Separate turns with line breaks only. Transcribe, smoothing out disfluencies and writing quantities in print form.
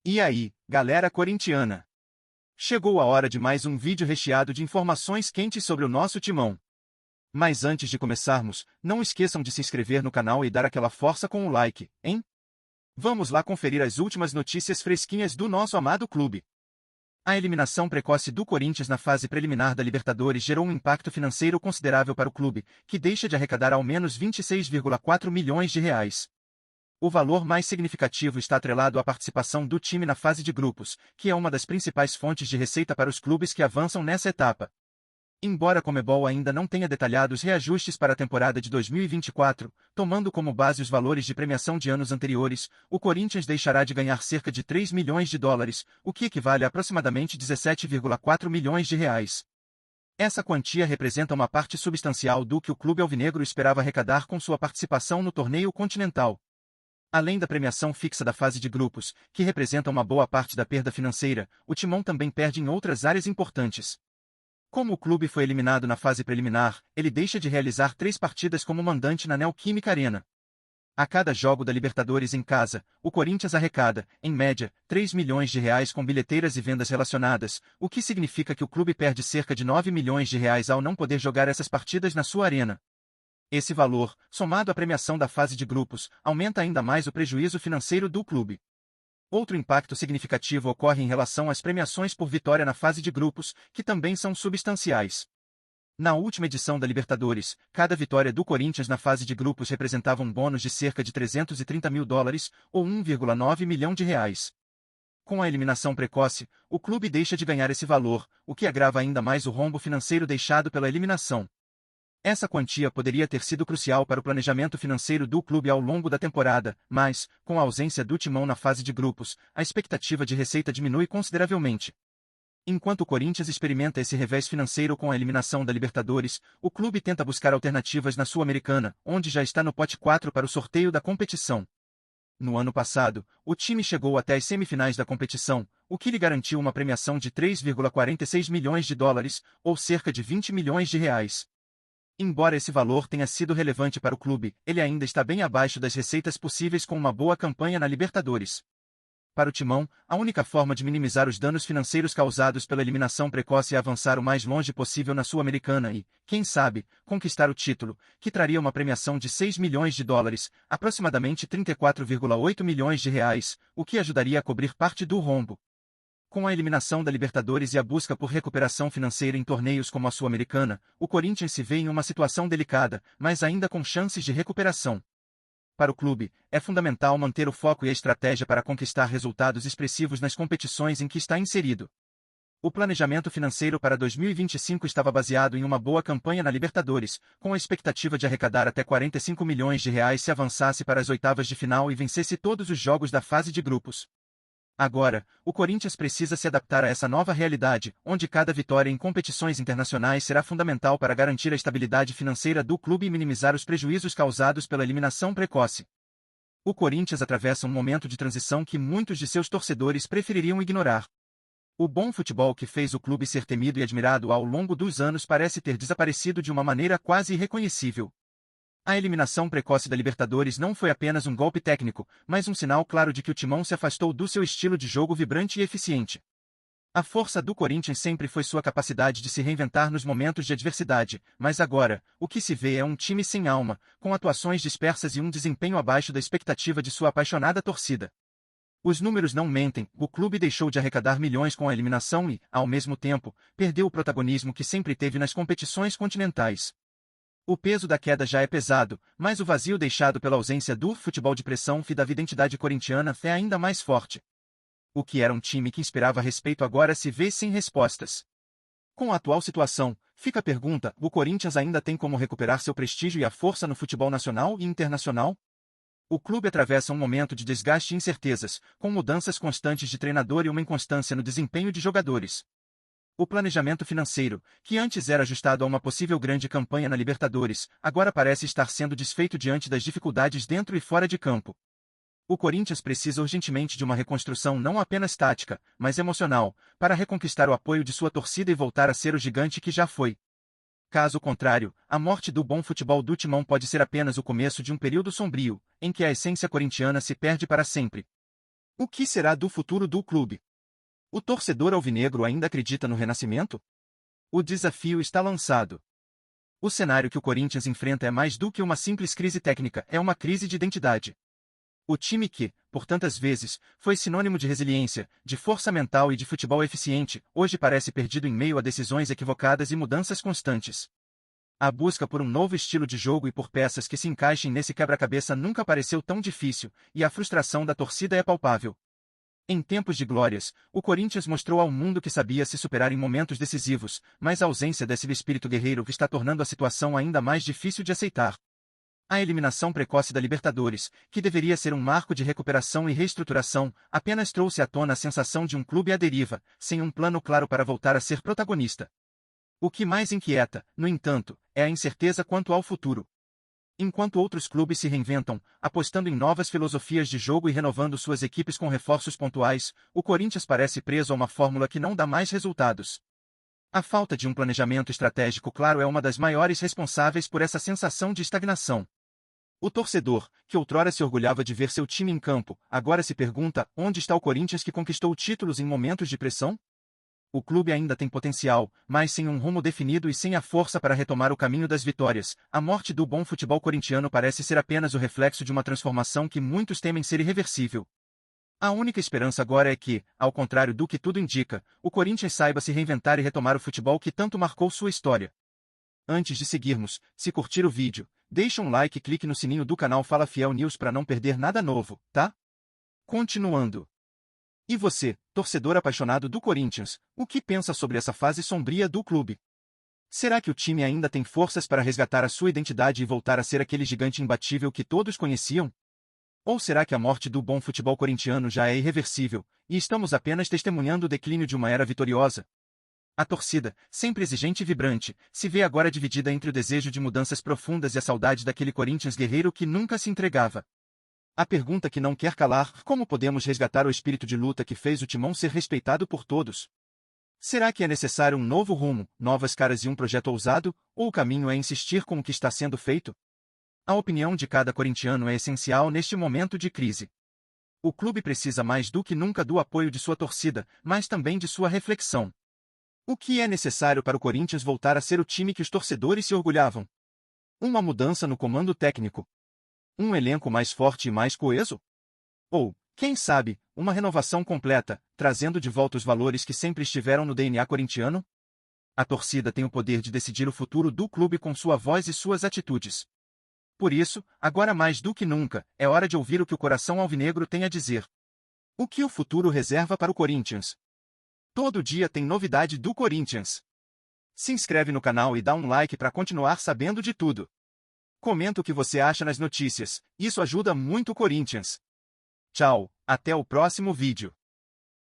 E aí, galera corintiana? Chegou a hora de mais um vídeo recheado de informações quentes sobre o nosso timão. Mas antes de começarmos, não esqueçam de se inscrever no canal e dar aquela força com o like, hein? Vamos lá conferir as últimas notícias fresquinhas do nosso amado clube. A eliminação precoce do Corinthians na fase preliminar da Libertadores gerou um impacto financeiro considerável para o clube, que deixa de arrecadar ao menos 26,4 milhões de reais. O valor mais significativo está atrelado à participação do time na fase de grupos, que é uma das principais fontes de receita para os clubes que avançam nessa etapa. Embora a Conmebol ainda não tenha detalhado os reajustes para a temporada de 2024, tomando como base os valores de premiação de anos anteriores, o Corinthians deixará de ganhar cerca de 3 milhões de dólares, o que equivale a aproximadamente 17,4 milhões de reais. Essa quantia representa uma parte substancial do que o clube alvinegro esperava arrecadar com sua participação no torneio continental. Além da premiação fixa da fase de grupos, que representa uma boa parte da perda financeira, o Timão também perde em outras áreas importantes. Como o clube foi eliminado na fase preliminar, ele deixa de realizar 3 partidas como mandante na Neoquímica Arena. A cada jogo da Libertadores em casa, o Corinthians arrecada, em média, 3 milhões de reais com bilheteiras e vendas relacionadas, o que significa que o clube perde cerca de 9 milhões de reais ao não poder jogar essas partidas na sua arena. Esse valor, somado à premiação da fase de grupos, aumenta ainda mais o prejuízo financeiro do clube. Outro impacto significativo ocorre em relação às premiações por vitória na fase de grupos, que também são substanciais. Na última edição da Libertadores, cada vitória do Corinthians na fase de grupos representava um bônus de cerca de 330 mil dólares, ou 1,9 milhão de reais. Com a eliminação precoce, o clube deixa de ganhar esse valor, o que agrava ainda mais o rombo financeiro deixado pela eliminação. Essa quantia poderia ter sido crucial para o planejamento financeiro do clube ao longo da temporada, mas, com a ausência do Timão na fase de grupos, a expectativa de receita diminui consideravelmente. Enquanto o Corinthians experimenta esse revés financeiro com a eliminação da Libertadores, o clube tenta buscar alternativas na Sul-Americana, onde já está no pote 4 para o sorteio da competição. No ano passado, o time chegou até as semifinais da competição, o que lhe garantiu uma premiação de 3,46 milhões de dólares, ou cerca de 20 milhões de reais. Embora esse valor tenha sido relevante para o clube, ele ainda está bem abaixo das receitas possíveis com uma boa campanha na Libertadores. Para o Timão, a única forma de minimizar os danos financeiros causados pela eliminação precoce é avançar o mais longe possível na Sul-Americana e, quem sabe, conquistar o título, que traria uma premiação de 6 milhões de dólares, aproximadamente 34,8 milhões de reais, o que ajudaria a cobrir parte do rombo. Com a eliminação da Libertadores e a busca por recuperação financeira em torneios como a Sul-Americana, o Corinthians se vê em uma situação delicada, mas ainda com chances de recuperação. Para o clube, é fundamental manter o foco e a estratégia para conquistar resultados expressivos nas competições em que está inserido. O planejamento financeiro para 2025 estava baseado em uma boa campanha na Libertadores, com a expectativa de arrecadar até 45 milhões de reais se avançasse para as oitavas de final e vencesse todos os jogos da fase de grupos. Agora, o Corinthians precisa se adaptar a essa nova realidade, onde cada vitória em competições internacionais será fundamental para garantir a estabilidade financeira do clube e minimizar os prejuízos causados pela eliminação precoce. O Corinthians atravessa um momento de transição que muitos de seus torcedores prefeririam ignorar. O bom futebol que fez o clube ser temido e admirado ao longo dos anos parece ter desaparecido de uma maneira quase irreconhecível. A eliminação precoce da Libertadores não foi apenas um golpe técnico, mas um sinal claro de que o Timão se afastou do seu estilo de jogo vibrante e eficiente. A força do Corinthians sempre foi sua capacidade de se reinventar nos momentos de adversidade, mas agora, o que se vê é um time sem alma, com atuações dispersas e um desempenho abaixo da expectativa de sua apaixonada torcida. Os números não mentem, o clube deixou de arrecadar milhões com a eliminação e, ao mesmo tempo, perdeu o protagonismo que sempre teve nas competições continentais. O peso da queda já é pesado, mas o vazio deixado pela ausência do futebol de pressão e da identidade corintiana é ainda mais forte. O que era um time que inspirava respeito agora se vê sem respostas. Com a atual situação, fica a pergunta: o Corinthians ainda tem como recuperar seu prestígio e a força no futebol nacional e internacional? O clube atravessa um momento de desgaste e incertezas, com mudanças constantes de treinador e uma inconstância no desempenho de jogadores. O planejamento financeiro, que antes era ajustado a uma possível grande campanha na Libertadores, agora parece estar sendo desfeito diante das dificuldades dentro e fora de campo. O Corinthians precisa urgentemente de uma reconstrução não apenas tática, mas emocional, para reconquistar o apoio de sua torcida e voltar a ser o gigante que já foi. Caso contrário, a morte do bom futebol do Timão pode ser apenas o começo de um período sombrio, em que a essência corintiana se perde para sempre. O que será do futuro do clube? O torcedor alvinegro ainda acredita no renascimento? O desafio está lançado. O cenário que o Corinthians enfrenta é mais do que uma simples crise técnica, é uma crise de identidade. O time que, por tantas vezes, foi sinônimo de resiliência, de força mental e de futebol eficiente, hoje parece perdido em meio a decisões equivocadas e mudanças constantes. A busca por um novo estilo de jogo e por peças que se encaixem nesse quebra-cabeça nunca pareceu tão difícil, e a frustração da torcida é palpável. Em tempos de glórias, o Corinthians mostrou ao mundo que sabia se superar em momentos decisivos, mas a ausência desse espírito guerreiro está tornando a situação ainda mais difícil de aceitar. A eliminação precoce da Libertadores, que deveria ser um marco de recuperação e reestruturação, apenas trouxe à tona a sensação de um clube à deriva, sem um plano claro para voltar a ser protagonista. O que mais inquieta, no entanto, é a incerteza quanto ao futuro. Enquanto outros clubes se reinventam, apostando em novas filosofias de jogo e renovando suas equipes com reforços pontuais, o Corinthians parece preso a uma fórmula que não dá mais resultados. A falta de um planejamento estratégico claro é uma das maiores responsáveis por essa sensação de estagnação. O torcedor, que outrora se orgulhava de ver seu time em campo, agora se pergunta onde está o Corinthians que conquistou títulos em momentos de pressão? O clube ainda tem potencial, mas sem um rumo definido e sem a força para retomar o caminho das vitórias, a morte do bom futebol corintiano parece ser apenas o reflexo de uma transformação que muitos temem ser irreversível. A única esperança agora é que, ao contrário do que tudo indica, o Corinthians saiba se reinventar e retomar o futebol que tanto marcou sua história. Antes de seguirmos, se curtir o vídeo, deixa um like e clique no sininho do canal Fala Fiel News para não perder nada novo, tá? Continuando. E você, torcedor apaixonado do Corinthians, o que pensa sobre essa fase sombria do clube? Será que o time ainda tem forças para resgatar a sua identidade e voltar a ser aquele gigante imbatível que todos conheciam? Ou será que a morte do bom futebol corintiano já é irreversível, e estamos apenas testemunhando o declínio de uma era vitoriosa? A torcida, sempre exigente e vibrante, se vê agora dividida entre o desejo de mudanças profundas e a saudade daquele Corinthians guerreiro que nunca se entregava. A pergunta que não quer calar: como podemos resgatar o espírito de luta que fez o Timão ser respeitado por todos? Será que é necessário um novo rumo, novas caras e um projeto ousado, ou o caminho é insistir com o que está sendo feito? A opinião de cada corintiano é essencial neste momento de crise. O clube precisa mais do que nunca do apoio de sua torcida, mas também de sua reflexão. O que é necessário para o Corinthians voltar a ser o time que os torcedores se orgulhavam? Uma mudança no comando técnico? Um elenco mais forte e mais coeso? Ou, quem sabe, uma renovação completa, trazendo de volta os valores que sempre estiveram no DNA corintiano? A torcida tem o poder de decidir o futuro do clube com sua voz e suas atitudes. Por isso, agora mais do que nunca, é hora de ouvir o que o coração alvinegro tem a dizer. O que o futuro reserva para o Corinthians? Todo dia tem novidade do Corinthians. Se inscreve no canal e dá um like para continuar sabendo de tudo. Comenta o que você acha nas notícias, isso ajuda muito o Corinthians. Tchau, até o próximo vídeo.